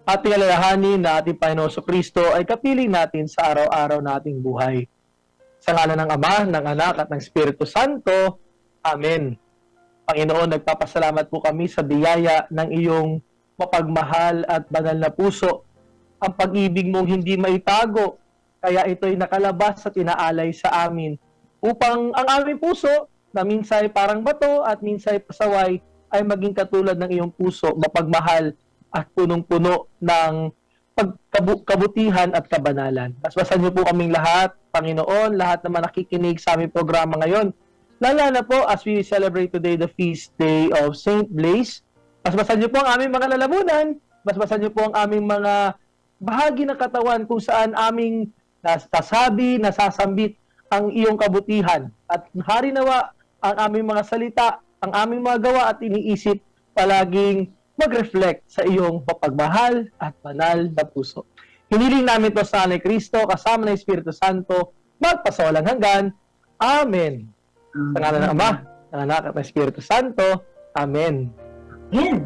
ating alalahanin na ating Panginoon Kristo ay kapiling natin sa araw-araw nating buhay. Sa ngalan ng Ama, ng Anak at ng Espiritu Santo. Amen. Panginoon, nagpapasalamat po kami sa biyaya ng iyong mapagmahal at banal na puso. Ang pag-ibig mong hindi maitago, kaya ito'y nakalabas at inaalay sa amin upang ang aming puso na minsay parang bato at minsay pasaway ay maging katulad ng iyong puso, mapagmahal at punong-puno ng kabutihan at kabanalan. Basbasan niyo po kaming lahat, Panginoon, lahat naman nakikinig sa aming programa ngayon. Lalo na po as we celebrate today the feast day of Saint Blaise. Basbasan niyo po ang aming mga lalamunan, basbasan niyo po ang aming mga bahagi ng katawan kung saan aming nasasabi, nasasambit ang iyong kabutihan. At harinawa ang aming mga salita, ang aming mga gawa at iniisip palaging mag-reflect sa iyong mapagmahal at banal na puso. Hiniling namin ito sa ni Kristo kasama ng Espiritu Santo magpasawalang hanggan. Amen. Sa ngalan ng Ama, ng Anak at ng Espiritu Santo. Amen. Amen.